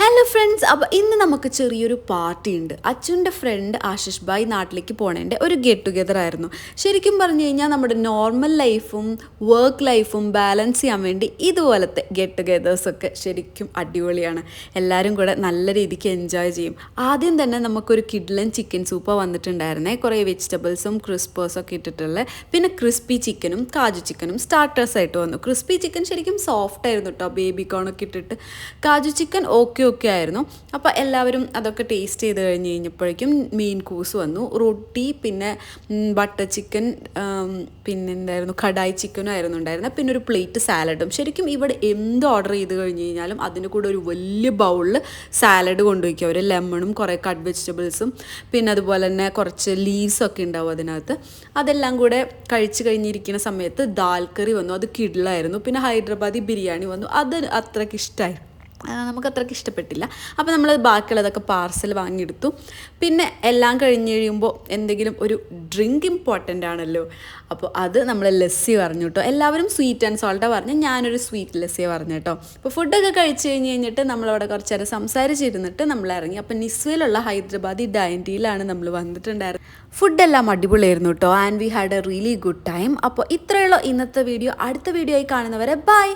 Hello friends, അപ്പോൾ ഇന്ന് നമുക്ക് ചെറിയൊരു പാർട്ടി ഉണ്ട്. അച്ഛൻ്റെ ഫ്രണ്ട് ആശിഷ് ഭായ് നാട്ടിലേക്ക് പോണേൻ്റെ ഒരു ഗെറ്റ് ടുഗെദർ ആയിരുന്നു. ശരിക്കും പറഞ്ഞു കഴിഞ്ഞാൽ നമ്മുടെ നോർമൽ ലൈഫും വർക്ക് ലൈഫും ബാലൻസ് ചെയ്യാൻ വേണ്ടി ഇതുപോലത്തെ ഗെറ്റ് ടുഗെദേഴ്സൊക്കെ ശരിക്കും അടിപൊളിയാണ്. എല്ലാവരും കൂടെ നല്ല രീതിക്ക് എൻജോയ് ചെയ്യും. ആദ്യം തന്നെ നമുക്കൊരു കിഡ്ലൻ ചിക്കൻ സൂപ്പ് വന്നിട്ടുണ്ടായിരുന്നേ, കുറേ വെജിറ്റബിൾസും ക്രിസ്പേഴ്സൊക്കെ ഇട്ടിട്ടുള്ള, പിന്നെ ക്രിസ്പി ചിക്കനും കാജു ചിക്കനും സ്റ്റാർട്ടേഴ്സായിട്ട് വന്നു. ക്രിസ്പി ചിക്കൻ ശരിക്കും സോഫ്റ്റ് ആയിരുന്നു കേട്ടോ, ബേബി കോണൊക്കെ ഇട്ടിട്ട്. കാജു ചിക്കൻ ഓക്കെ ആയിരുന്നു. അപ്പോൾ എല്ലാവരും അതൊക്കെ ടേസ്റ്റ് ചെയ്ത് കഴിഞ്ഞപ്പോഴേക്കും മെയിൻ കോഴ്സ് വന്നു. റൊട്ടി, പിന്നെ ബട്ടർ ചിക്കൻ, പിന്നെ എന്തായിരുന്നു, കടായി ചിക്കനും ആയിരുന്നു ഉണ്ടായിരുന്നത്. പിന്നെ ഒരു പ്ലേറ്റ് സാലഡും. ശരിക്കും ഇവിടെ എന്ത് ഓർഡർ ചെയ്ത് കഴിഞ്ഞ് കഴിഞ്ഞാലും അതിൻ്റെ കൂടെ ഒരു വലിയ ബൗളിൽ സാലഡ് കൊണ്ടുപോയിക്കും അവർ. ലെമണും കുറേ കട്ട് വെജിറ്റബിൾസും പിന്നെ അതുപോലെ തന്നെ കുറച്ച് ലീവ്സൊക്കെ ഉണ്ടാവും അതിനകത്ത്. അതെല്ലാം കൂടെ കഴിച്ച് കഴിഞ്ഞിരിക്കുന്ന സമയത്ത് ദാൽ കറി വന്നു, അത് കിഡിലായിരുന്നു. പിന്നെ ഹൈദരാബാദി ബിരിയാണി വന്നു, അത് അത്രയ്ക്ക് ഇഷ്ടമായിരുന്നു, നമുക്ക് അത്രയ്ക്ക് ഇഷ്ടപ്പെട്ടില്ല. അപ്പോൾ നമ്മൾ ബാക്കിയുള്ളതൊക്കെ പാർസൽ വാങ്ങിയെടുത്തു. പിന്നെ എല്ലാം കഴിഞ്ഞ് കഴിയുമ്പോൾ എന്തെങ്കിലും ഒരു ഡ്രിങ്ക് ഇമ്പോർട്ടൻ്റ് ആണല്ലോ, അപ്പോൾ അത് നമ്മൾ ലസ്സി പറഞ്ഞു കേട്ടോ. എല്ലാവരും സ്വീറ്റ് ആൻഡ് സോൾട്ടാണ് പറഞ്ഞു, ഞാനൊരു സ്വീറ്റ് ലസ്സിയാണ് പറഞ്ഞു കേട്ടോ. അപ്പോൾ ഫുഡൊക്കെ കഴിച്ച് കഴിഞ്ഞിട്ട് നമ്മളവിടെ കുറച്ച് നേരം സംസാരിച്ചിരുന്നിട്ട് നമ്മൾ ഇറങ്ങി. അപ്പോൾ നിസ്വയിലുള്ള ഹൈദരാബാദി ഡൈൻറ്റിയിലാണ് നമ്മൾ വന്നിട്ടുണ്ടായിരുന്നത്. ഫുഡെല്ലാം അടിപൊളിയായിരുന്നു കേട്ടോ, and we had A really good time. അപ്പോൾ ഇത്രയുള്ള ഇന്നത്തെ വീഡിയോ. അടുത്ത വീഡിയോ ആയി കാണുന്നവരെ ബൈ.